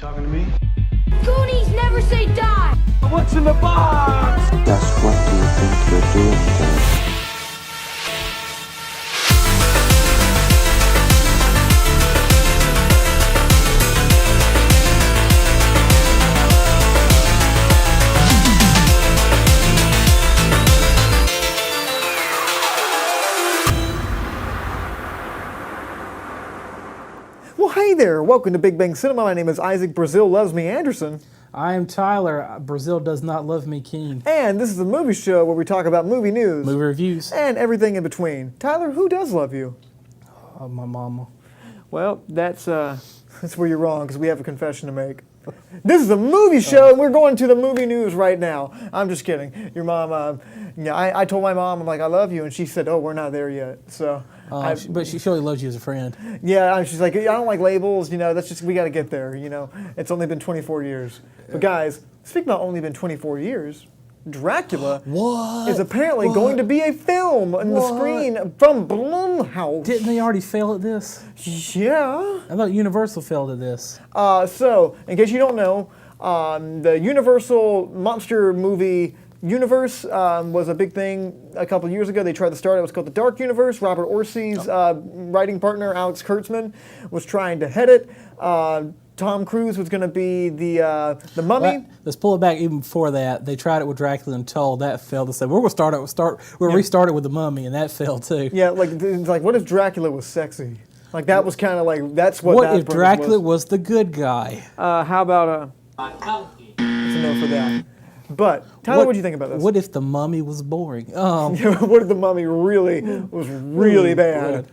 talking to me? Goonies never say die! What's in the box? Just what do you think you're doing there? Well, hey there. Welcome to Big Bang Cinema. My name is Isaac Brazil Loves Me Anderson. I am Tyler. Brazil does not love me Keen. And this is a movie show where we talk about movie news. Movie reviews. And everything in between. Tyler, who does love you? My mama. Well, that's where you're wrong, because we have a confession to make. This is a movie show, and we're going to the movie news right now. I'm just kidding. Your mom, I told my mom, I'm like, I love you, and she said, oh, we're not there yet. So, but she surely loves you as a friend. Yeah, she's like, I don't like labels, that's just, we got to get there, It's only been 24 years. But guys, speaking about only been 24 years, Dracula is apparently going to be a film on the screen from Blumhouse. Didn't they already fail at this? Yeah. I thought Universal failed at this. So, in case you don't know, the Universal monster movie universe was a big thing a couple of years ago. They tried to start it. It was called the Dark Universe. Robert Orci's writing partner, Alex Kurtzman, was trying to head it. Tom Cruise was going to be the Mummy. Well, let's pull it back even before that. They tried it with Dracula and told that failed. They said we're going to restart it with the Mummy, and that failed too. Yeah, it's like what if Dracula was sexy? Like that was kind of like that's what. What if Dracula was the good guy? How about that's a no for that. But Tyler, what do you think about this? What if the Mummy was boring? What if the Mummy was really bad?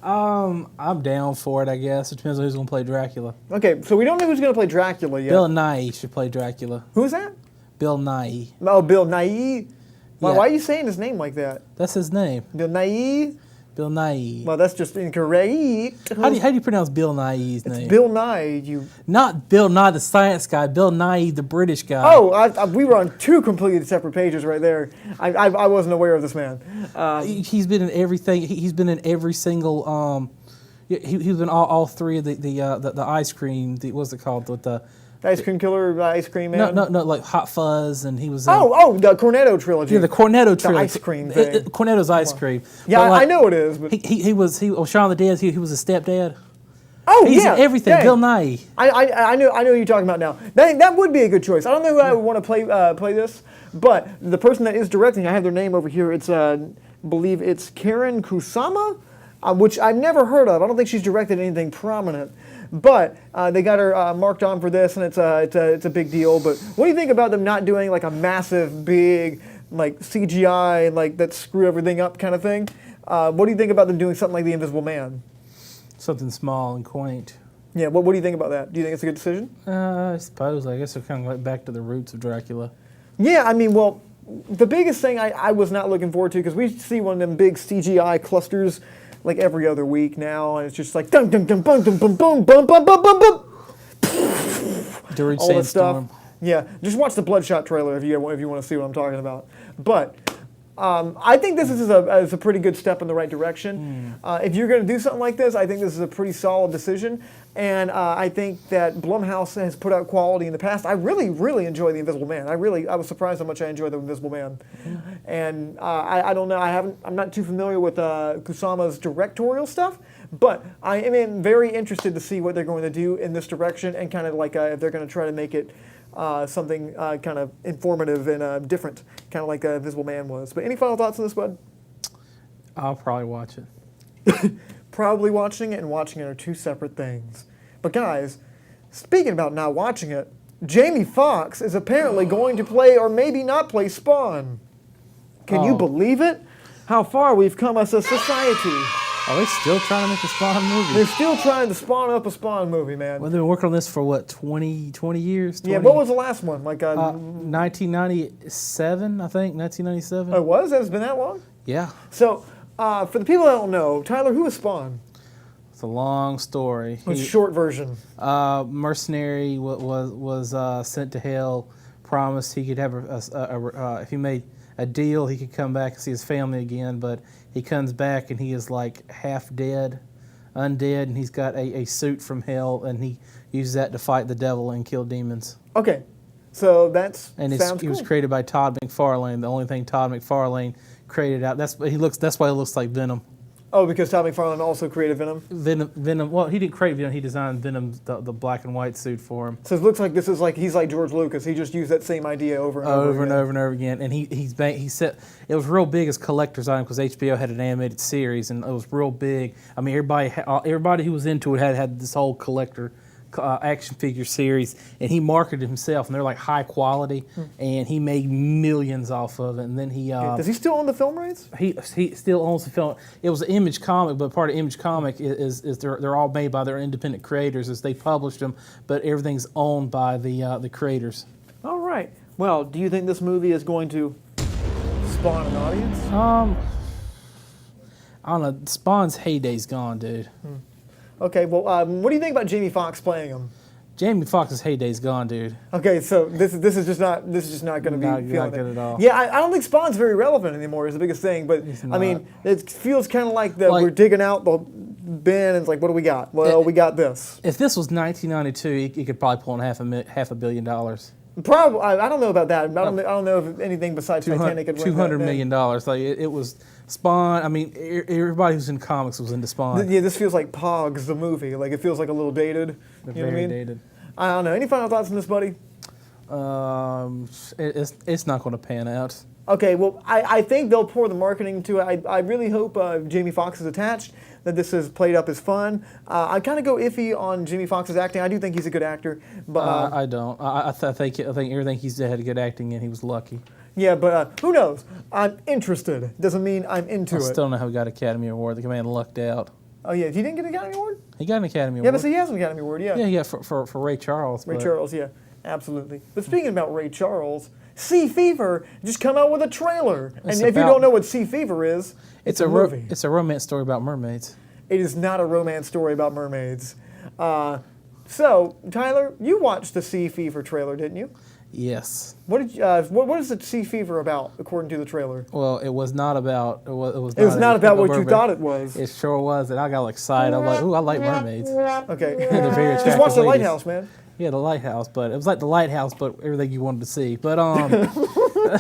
I'm down for it, I guess. It depends on who's going to play Dracula. Okay, so we don't know who's going to play Dracula yet. Bill Nighy should play Dracula. Who's that? Bill Nighy. Oh, Bill Nighy? Why Yeah. are you saying his name like that? That's his name. Bill Nighy? Bill Nighy. Well, that's just incorrect. How do you pronounce Bill Nighy's name? Bill Nighy, Not Bill Nye, the science guy. Bill Nighy, the British guy. Oh, we were on two completely separate pages right there. I wasn't aware of this man. He's been in everything. He's been in every single. He's been all three of the ice cream. What's it called? With the Ice Cream Killer, Ice Cream Man? No, like Hot Fuzz, and he was. The Cornetto trilogy. Yeah, the Cornetto trilogy. The ice cream thing. Cornetto's ice cream. Yeah, I know it is. But he was Shaun of the Dead. He was a stepdad. Oh, He's yeah. in everything. Yeah. Bill Nighy. I know who you're talking about now. That would be a good choice. I don't know who I would want to play this, but the person that is directing, I have their name over here. It's believe it's Karen Kusama, which I've never heard of. I don't think she's directed anything prominent. But they got her marked on for this, and it's a big deal. But what do you think about them not doing like a massive, big, like CGI and like that screw everything up kind of thing? What do you think about them doing something like The Invisible Man? Something small and quaint. Yeah, what do you think about that? Do you think it's a good decision? I suppose. I guess they're kind of like back to the roots of Dracula. Yeah, I mean, well, the biggest thing I was not looking forward to, because we see one of them big CGI clusters like every other week now, and it's just like dum dum dum bum dum bum bum bum bum bum bum bum. During All that stuff. Sandstorm. Yeah, just watch the Bloodshot trailer if you want to see what I'm talking about. But I think this is a pretty good step in the right direction. If you're going to do something like this, I think this is a pretty solid decision. And I think that Blumhouse has put out quality in the past. I really, really enjoy The Invisible Man. I was surprised how much I enjoyed The Invisible Man. And I don't know, I'm not too familiar with Kusama's directorial stuff, but I am very interested to see what they're going to do in this direction, and kind of like if they're going to try to make it something kind of informative and different, kind of like Invisible Man was. But any final thoughts on this, bud? I'll probably watch it. Probably watching it and watching it are two separate things. But guys, speaking about not watching it, Jamie Foxx is apparently going to play, or maybe not play, Spawn. Can you believe it? How far we've come as a society. Are they still trying to make a Spawn movie? They're still trying to spawn up a Spawn movie, man. Well, they've been working on this for what, 20 years? 20? Yeah, what was the last one? Like 1997, I think, 1997. Oh, it was? It's been that long? Yeah. So, for the people that don't know, Tyler, who is Spawn? It's a long story. It's a short version. Mercenary was sent to hell, promised he could have if he made a deal, he could come back and see his family again, but he comes back and he is like half dead. undead, and he's got a suit from hell, and he uses that to fight the devil and kill demons. Okay, so that's And sounds he cool. was created by Todd McFarlane. The only thing Todd McFarlane created out. That's why he looks like Venom. Oh, because Todd McFarlane also created Venom. Venom. Well, he didn't create Venom. He designed Venom's the black and white suit for him. So it looks like this is like he's like George Lucas. He just used that same idea over and over and again. over and over again. And he said it was real big as collector's item because HBO had an animated series and it was real big. I mean, everybody who was into it had this whole collector action figure series, and he marketed himself, and they're like high quality, and he made millions off of it. And then he Does he still own the film rights? he still owns the film. It was an Image comic, but part of Image comic is they're all made by their independent creators as they published them, but everything's owned by the creators. All right. Well, do you think this movie is going to spawn an audience? I don't know. Spawn's heyday's gone, dude. Okay. Well, what do you think about Jamie Foxx playing him? Jamie Foxx's heyday's gone, dude. Okay, so this is just not going to be Not feeling good it. at all. Yeah, I don't think Spawn's very relevant anymore. Is the biggest thing, but I mean, it feels kind of like we're digging out the bin and it's like, what do we got? Well, we got this. If this was 1992, he could probably pull in $500 million. Probably, I don't know about that. I don't know if anything besides Titanic could win $200 million. Like it was Spawn. I mean, everybody who's in comics was into Spawn. Yeah, this feels like Pogs, the movie. Like it feels like a little dated. They're You know what I very mean? dated. I don't know. Any final thoughts on this, buddy? It's not going to pan out. Okay, well, I think they'll pour the marketing to it. I really hope Jamie Foxx is attached, that this is played up as fun. I kind of go iffy on Jamie Foxx's acting. I do think he's a good actor, but I don't. I think everything he's had good acting in. He was lucky. yeah, but who knows? I'm interested. Doesn't mean I'm into I it. still don't know how he got Academy Award. The man lucked out. Oh yeah, he didn't get an Academy Award. He got an Academy Yeah, Award. but see, he has an Academy Award. Yeah. Yeah, for Ray Charles. Ray but- Charles. Yeah, absolutely. But speaking about Ray Charles, Sea Fever just come out with a trailer, and It's if you about- don't know what Sea Fever is, it's a movie. It's a romance story about mermaids. It is not a romance story about mermaids. So, Tyler, you watched the Sea Fever trailer, didn't you? Yes. What is the Sea Fever about, according to the trailer? Well, it was not about. It was not about what you mermaid. thought it was. It sure was, and I got excited. I'm like, ooh, I like mermaids. Okay. They're very Just attractive watch The ladies. Lighthouse, man. Yeah, the lighthouse, but it was like the lighthouse, but everything you wanted to see. But yeah,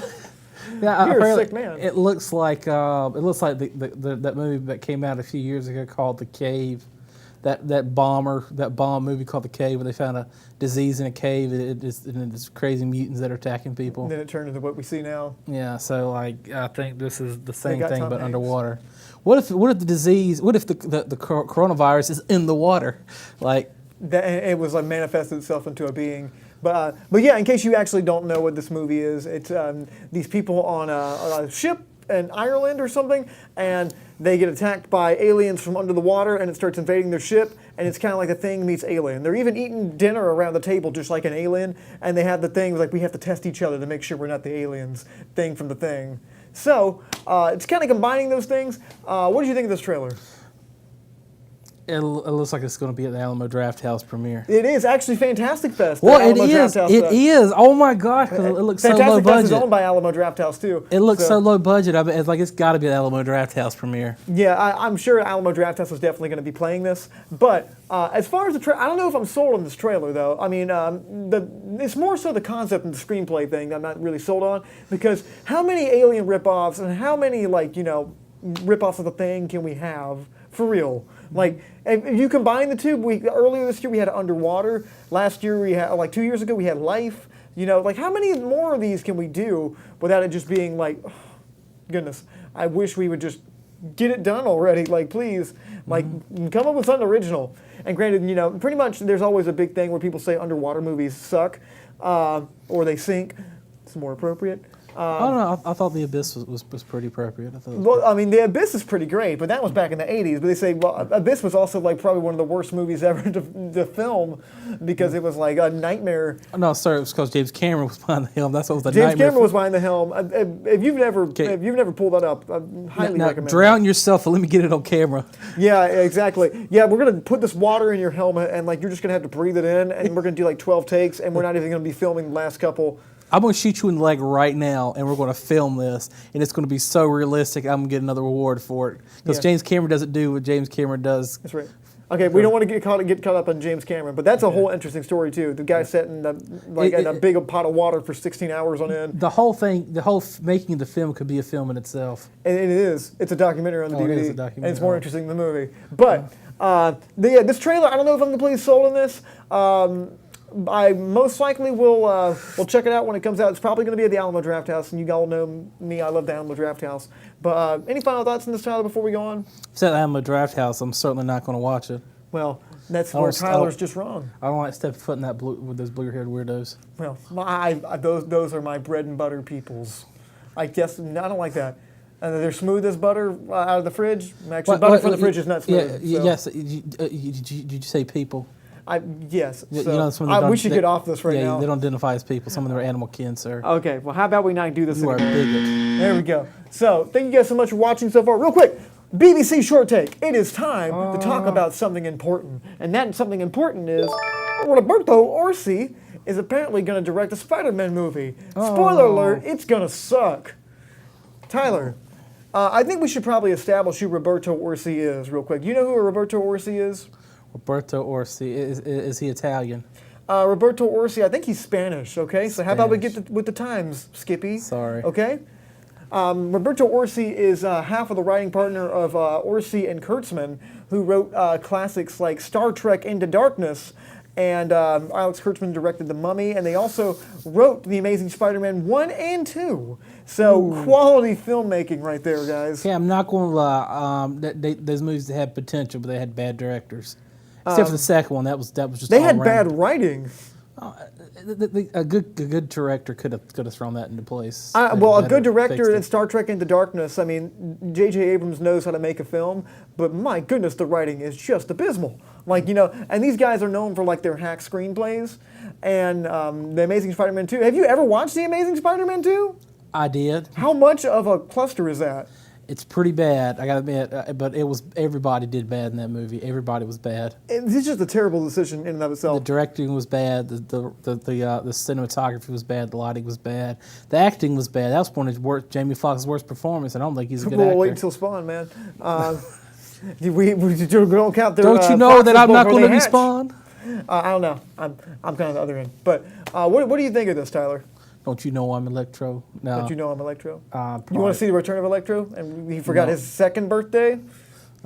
You're a apparently sick man. It looks like that movie that came out a few years ago called The Cave. That bomb movie called The Cave, where they found a disease in a cave, and it's crazy mutants that are attacking people. And then it turned into what we see now. Yeah, so like I think this is the same got thing Tom but Hanks. underwater. What if the disease? What if the coronavirus is in the water? Like It was like manifested itself into a being. But yeah, in case you actually don't know what this movie is, it's these people on a ship in Ireland or something, and they get attacked by aliens from under the water, and it starts invading their ship, and it's kind of like The Thing meets Alien. They're even eating dinner around the table just like an alien, and they have the thing like we have to test each other to make sure we're not the aliens thing from The Thing. So it's kind of combining those things. What did you think of this trailer? it looks like it's going to be at the Alamo Drafthouse premiere. It is actually Fantastic Fest. Well, the it Alamo is. Drafthouse, It is. Oh my gosh, 'cause it looks so low Fantastic Fest is budget. owned by Alamo Drafthouse too. It looks so low budget. I bet it's got to be the Alamo Drafthouse premiere. Yeah, I'm sure Alamo Drafthouse is definitely going to be playing this. But as far as the trailer, I don't know if I'm sold on this trailer though. I mean, it's more so the concept and the screenplay thing I'm not really sold on, because how many Alien ripoffs and how many ripoffs of The Thing can we have for real? Like, if you combine the two, earlier this year we had Underwater. Last year we had, 2 years ago, we had Life. How many more of these can we do without it just being like, oh, goodness, I wish we would just get it done already. Like, please, come up with something original. And granted, pretty much there's always a big thing where people say underwater movies suck or they sink. It's more appropriate. I don't know. I thought The Abyss was pretty appropriate. I thought it was Well, I mean, The Abyss is pretty great, but that was back in the 80s. But they say, Abyss was also probably one of the worst movies ever to film because it was like a nightmare. No, sorry, it was because James Cameron was behind the helm. That's what was the James nightmare. Cameron was behind the helm. If you've never pulled that up, I highly now, recommend. drown yourself and let me get it on camera. Yeah, exactly. Yeah, we're gonna put this water in your helmet, and you're just gonna have to breathe it in, and we're gonna do 12 takes, and we're not even gonna be filming the last couple. I'm going to shoot you in the leg right now, and we're going to film this, and it's going to be so realistic, I'm going to get another award for it. Because Yeah. James Cameron doesn't do what James Cameron does That's right. Okay, we don't want to get caught up on James Cameron, but that's a whole interesting story too. The guy sat in in a big pot of water for 16 hours on end. The whole thing, making of the film could be a film in itself. And it is. It's a documentary on the DVD. It is a documentary. And it's more interesting than the movie. But this trailer, I don't know if I'm completely sold on this. I most likely will check it out when it comes out. It's probably going to be at the Alamo Drafthouse, and you all know me. I love the Alamo Drafthouse. But any final thoughts on this, Tyler, before we go on? If it's at the Alamo Drafthouse, I'm certainly not going to watch it. Well, that's where Tyler's just wrong. I don't like stepping foot in that with those blue-haired weirdos. Well, those are my bread and butter peoples. I guess I don't like that. And they're smooth as butter out of the fridge. Actually, butter from the fridge is not smooth. Yeah, yes. Did you say people? Yes. We should get off this right now. Yeah, they don't identify as people. Some of them are animal kin, sir. Okay, well, how about we not do this You are a bigot. There we go. So, thank you guys so much for watching so far. Real quick, BBC Short Take. It is time to talk about something important. And that something important is Roberto Orci is apparently going to direct a SpiderMan movie. Spoiler alert, it's going to suck. Tyler, I think we should probably establish who Roberto Orci is real quick. You know who Roberto Orci is? Roberto Orci, is he Italian? Roberto Orci, I think he's Spanish, okay? So how about we get with the times, Skippy? Sorry. Okay? Roberto Orci is half of the writing partner of Orci and Kurtzman, who wrote classics like Star Trek Into Darkness, and Alex Kurtzman directed The Mummy, and they also wrote The Amazing Spider-Man 1 and 2. So quality filmmaking right there, guys. Yeah, I'm not going to lie. Those movies had potential, but they had bad directors. Except for the second one, that was just. They had bad writing. A good director could have thrown that into place. A good director in Star Trek Into Darkness. I mean, J.J. Abrams knows how to make a film, but my goodness, the writing is just abysmal. And these guys are known for their hack screenplays. And The Amazing Spider-Man 2. Have you ever watched The Amazing Spider-Man 2? I did. How much of a cluster is that? It's pretty bad, I gotta admit, but everybody did bad in that movie. Everybody was bad. It's just a terrible decision in and of itself. The directing was bad. The cinematography was bad. The lighting was bad. The acting was bad. That was one of Jamie Foxx's worst performance. I don't think he's a good actor. We'll wait until Spawn, man. We don't count their. Don't you know that I'm not going to be Spawn? I don't know. I'm kind of the other end. But what do you think of this, Tyler? Don't you know I'm Electro? No. Don't you know I'm Electro? You want to see the return of Electro? And he forgot his second birthday?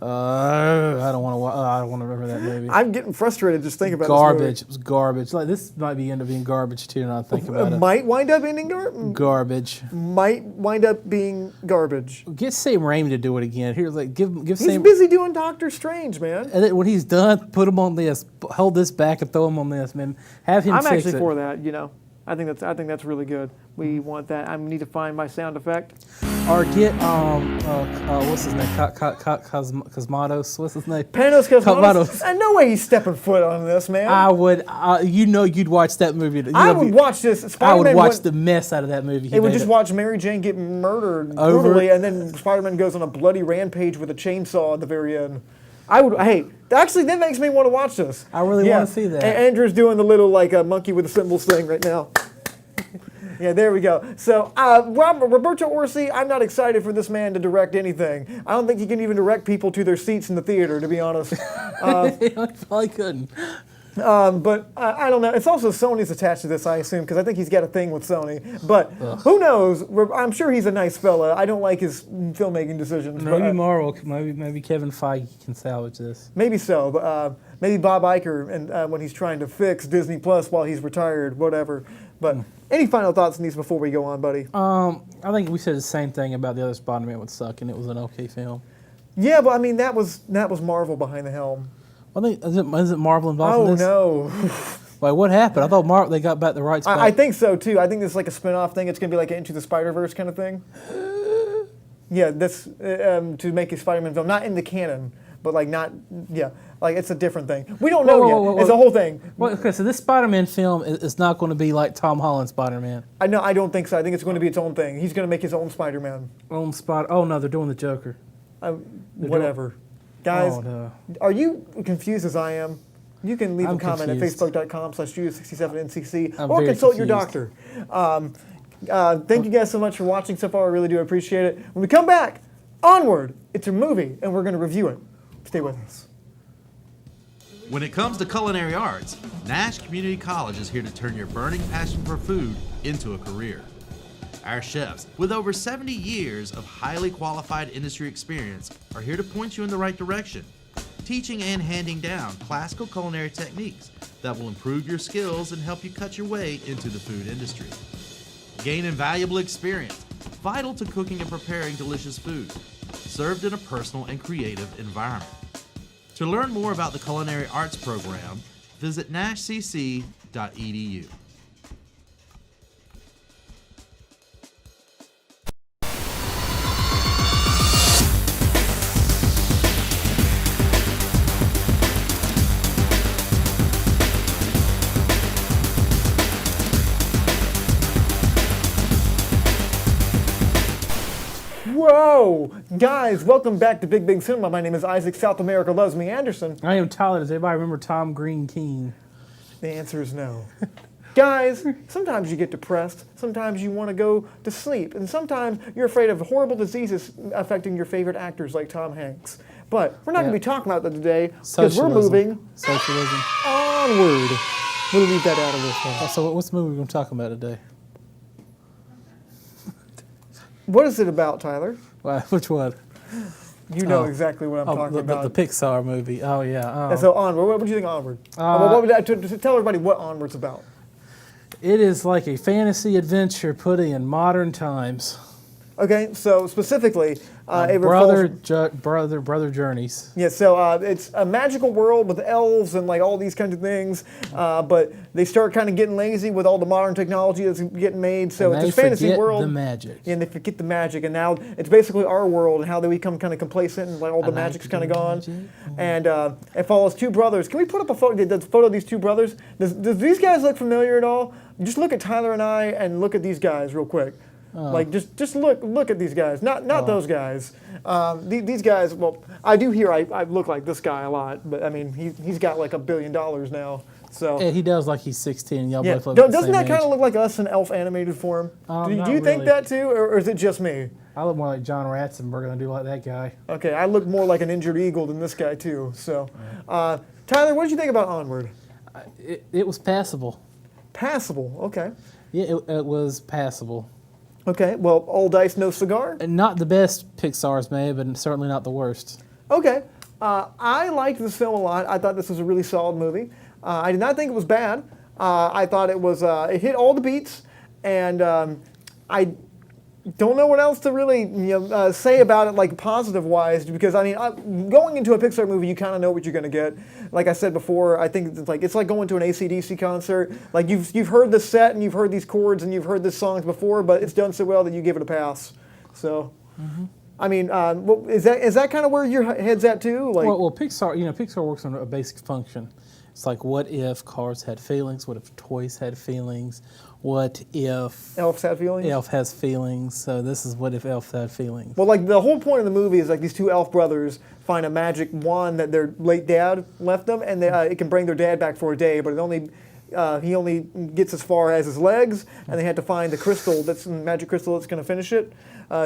I don't want to remember that movie. I'm getting frustrated just thinking about garbage. It was garbage. This might end up being garbage too. Now I think about it. Might wind up ending garbage. Might wind up being garbage. Get Sam Raimi to do it again. Here's give He's Sam. Busy doing Doctor Strange, man. And then when he's done, put him on this. Hold this back and throw him on this, man. Have him. I'm fix actually it. for that. I think that's really good. We want that. I need to find my sound effect. Or get what's his name? Cosmatos. What's his name? Panos Cosmatos. And no way he's stepping foot on this, man. I would. You'd watch that movie. I would watch this. Spider-Man I would watch the mess out of that movie. It would just watch Mary Jane get murdered brutally, and then Spider-Man goes on a bloody rampage with a chainsaw at the very end. Actually, that makes me want to watch this. I really want to see that. Andrew's doing the little monkey with the cymbals thing right now. Yeah, there we go. So, Roberto Orci, I'm not excited for this man to direct anything. I don't think he can even direct people to their seats in the theater, to be honest. He probably couldn't. But I don't know. It's also Sony's attached to this, I assume, because I think he's got a thing with Sony. But who knows? I'm sure he's a nice fella. I don't like his filmmaking decisions. Maybe Marvel, maybe Kevin Feige can salvage this. Maybe so. But maybe Bob Iger, and when he's trying to fix Disney Plus while he's retired, whatever. But any final thoughts on these before we go on, buddy? I think we said the same thing about the other Spider-Man would suck, and it was an okay film. Yeah, but I mean that was Marvel behind the helm. I think is it Marvel involved in this? Oh no! Wait, what happened? I thought they got back the rights back. I think so too. I think this is like a spin-off thing. It's going to be like an Into the Spider-Verse kind of thing. Yeah, this to make a Spider-Man film, not in the canon, but it's a different thing. We don't know yet. It's a whole thing. Well, okay, so this Spider-Man film is not going to be like Tom Holland's Spider-Man. I don't think so. I think it's going to be its own thing. He's going to make his own Spider-Man. Oh no, they're doing the Joker. Whatever. Guys, are you confused as I am? You can leave a comment confused. at facebook.com/studio67ncc or consult confused. your doctor. Thank you guys so much for watching so far. I really do appreciate it. When we come back, Onward, it's a movie, and we're going to review it. Stay with us. When it comes to culinary arts, Nash Community College is here to turn your burning passion for food into a career. Our chefs, with over 70 years of highly qualified industry experience, are here to point you in the right direction, teaching and handing down classical culinary techniques that will improve your skills and help you cut your way into the food industry. Gain invaluable experience, vital to cooking and preparing delicious food, served in a personal and creative environment. To learn more about the Culinary Arts program, visit nashcc.edu. Whoa! Guys, welcome back to Big Big Cinema. My name is Isaac. South America loves me, Anderson. I am Tyler. Does anybody remember Tom Green Keene? The answer is no. Guys, sometimes you get depressed, sometimes you want to go to sleep, and sometimes you're afraid of horrible diseases affecting your favorite actors like Tom Hanks. But we're not going to be talking about that today because we're moving Socialism. onward. We'll leave that out of this one. So what's the movie we're going to talk about today? What is it about, Tyler? Which one? You know exactly what I'm talking about. The Pixar movie. Oh, yeah. And so Onward. What do you think of Onward? What would to tell everybody what Onward's about? It is like a fantasy adventure put in modern times. Okay, so specifically, it brother revolves- journeys. Yeah, so it's a magical world with elves and like all these kinds of things, but they start kind of getting lazy with all the modern technology that's getting made. So And it's they a fantasy forget world. the magic. Yeah, and they forget the magic, and now it's basically our world and how they become kind of complacent and like all the like magic's the kind of gone. magic. And it follows two brothers. Can we put up a photo? The photo of these two brothers. Does these guys look familiar at all? Just look at Tyler and I, and look at these guys real quick. Like just look at these guys, not those guys. These guys. Well, I do hear I look like this guy a lot, but I mean he's got like $1 billion now. So Yeah, he does like he's 16. Y'all yeah, both look the doesn't same that kind age. of look like us in elf animated form? Do not you think really. that too, or is it just me? I look more like John Ratzenberger than I do like that guy. Okay, I look more like an injured eagle than this guy too. So, Tyler, what did you think about Onward? It was passable. Passable. Okay. Yeah, it was passable. Okay. Well, all dice, no cigar. And not the best Pixar's made, but certainly not the worst. Okay. I liked this film a lot. I thought this was a really solid movie. I did not think it was bad. I thought it was. It hit all the beats, and I don't know what else to really say about it, like positive wise, because I mean, going into a Pixar movie, you kind of know what you're going to get. Like I said before, I think it's like going to an AC/DC concert. Like you've heard the set and you've heard these chords and you've heard these songs before, but it's done so well that you give it a pass. So. I mean, is that kind of where your head's at too? Like, Well, Pixar works on a basic function. It's like, what if cars had feelings? What if toys had feelings? What if elves had feelings? Elf has feelings? So this is what if Elf had feelings. Well, like the whole point of the movie is like these two elf brothers find a magic wand that their late dad left them, and it can bring their dad back for a day, but he only gets as far as his legs, and they had to find the crystal magic crystal that's going to finish it,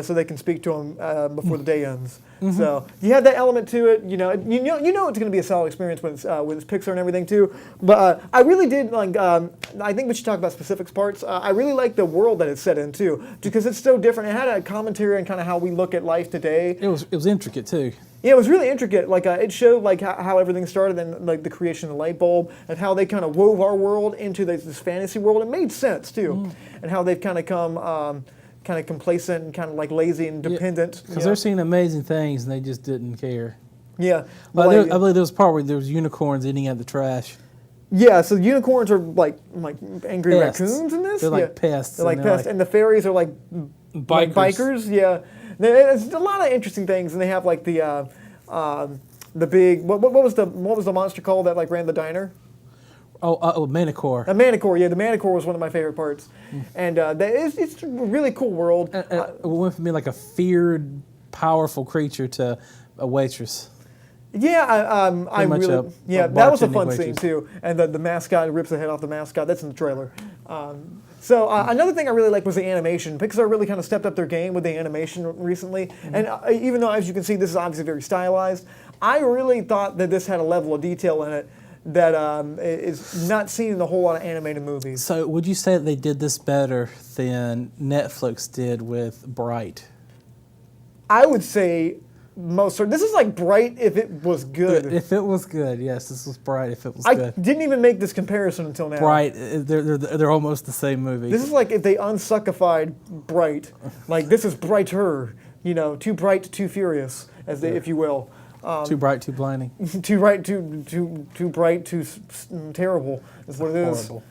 so they can speak to him before the day ends. So you have that element to it. You know it's going to be a solid experience when it's Pixar and everything too. But I really did like. I think we should talk about specific parts. I really like the world that it's set in too, because it's so different. It had a commentary on kind of how we look at life today. It was intricate too. Yeah, it was really intricate. Like it showed like how everything started and like the creation of the light bulb and how they kind of wove our world into this fantasy world. It made sense too, and how they've kind of come kind of complacent and kind of like lazy and dependent. Because they're seeing amazing things and they just didn't care. Yeah, I believe there was a part where there was unicorns eating out the trash. Yeah, so unicorns are like angry Pests. raccoons in this. They're like pests. They're like pests, and the fairies are like bikers. Yeah, there's a lot of interesting things, and they have like the big what was the monster called that like ran the diner? Manicore. A Manicore, yeah, the Manicore was one of my favorite parts, and it's a really cool world. It went from being like a feared, powerful creature to a waitress. Yeah, I much really, a that was a bartending fun waitress. scene too, and the mascot rips the head off the mascot. That's in the trailer. So another thing I really liked was the animation. Pixar really kind of stepped up their game with the animation recently, and even though, as you can see, this is obviously very stylized, I really thought that this had a level of detail in it that is not seen in a whole lot of animated movies. So would you say that they did this better than Netflix did with Bright? I would say most. This is like Bright if it was good. If it was good, yes, this was Bright. If it was I good, didn't even make this comparison until now. Bright, they're almost the same movie. This is like if they unsuckified Bright. Like this is Brighter. Too bright, too furious, if you will. Too bright, too blinding. Too bright, too bright, too terrible is what it is. Horrible.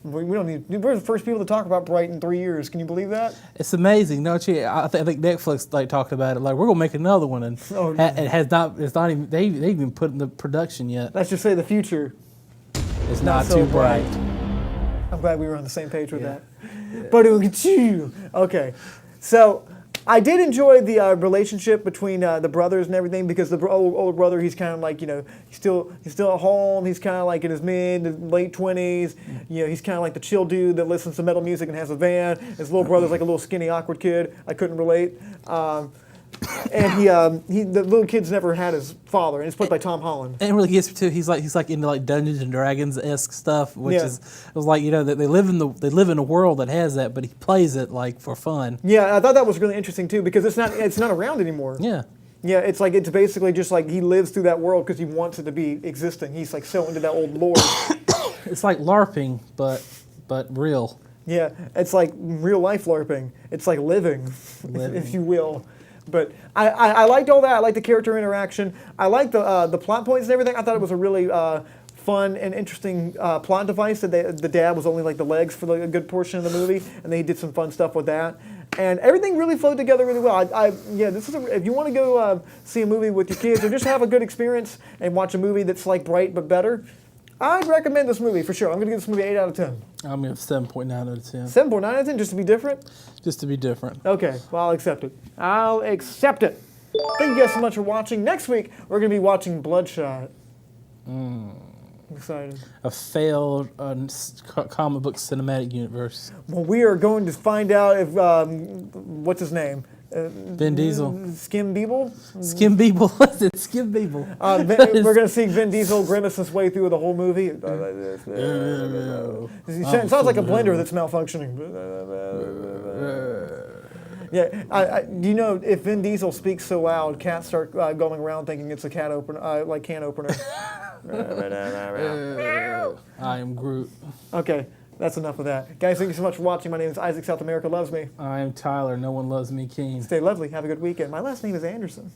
We don't need. We're the first people to talk about Bright in 3 years. Can you believe that? It's amazing, don't you? I think Netflix talked about it. Like we're gonna make another one, and it has not. It's not even. They even put in the production yet. Let's just say the future. It's not too bright. I'm glad we were on the same page with that. But okay, so. I did enjoy the relationship between the brothers and everything because the older brother, he's kind of like, he's still at home. He's kind of like in his late 20s. He's kind of like the chill dude that listens to metal music and has a van. His little brother's like a little skinny, awkward kid. I couldn't relate. And the little kid's never had his father, and it's played by Tom Holland. And it really gets me too. He's like into like Dungeons and Dragons-esque stuff, which is it was like that they live in a world that has that, but he plays it like for fun. Yeah, I thought that was really interesting too because it's not around anymore. Yeah. Yeah, it's basically just like he lives through that world because he wants it to be existing. He's like so into that old lore. It's like LARPing, but real. Yeah, it's like real life LARPing. It's like living. If you will. But I liked all that. I liked the character interaction. I liked the plot points and everything. I thought it was a really fun and interesting plot device. That the dad was only like the legs for a good portion of the movie, and they did some fun stuff with that. And everything really flowed together really well. This is if you want to go see a movie with your kids or just have a good experience and watch a movie that's like Bright but better, I'd recommend this movie for sure. I'm going to give this movie 8 out of 10. I'm going to 7.9 out of 10. 7.9 out of 10 just to be different? Just to be different. Okay, well, I'll accept it. I'll accept it. Thank you guys so much for watching. Next week, we're going to be watching Bloodshot. I'm excited. A failed comic book cinematic universe. Well, we are going to find out if, what's his name? Vin Diesel. Skim Beeble? Skim Beeble. What's it? Skim Beeble. We're going to see Vin Diesel grimace his way through the whole movie. It sounds like a blender that's malfunctioning. Yeah, do you know if Vin Diesel speaks so loud, cats start going around thinking it's a cat opener, like can opener. I am Groot. Okay. That's enough of that. Guys, thank you so much for watching. My name is Isaac. South America loves me. I am Tyler. No one loves me, Keen. Stay lovely. Have a good weekend. My last name is Anderson.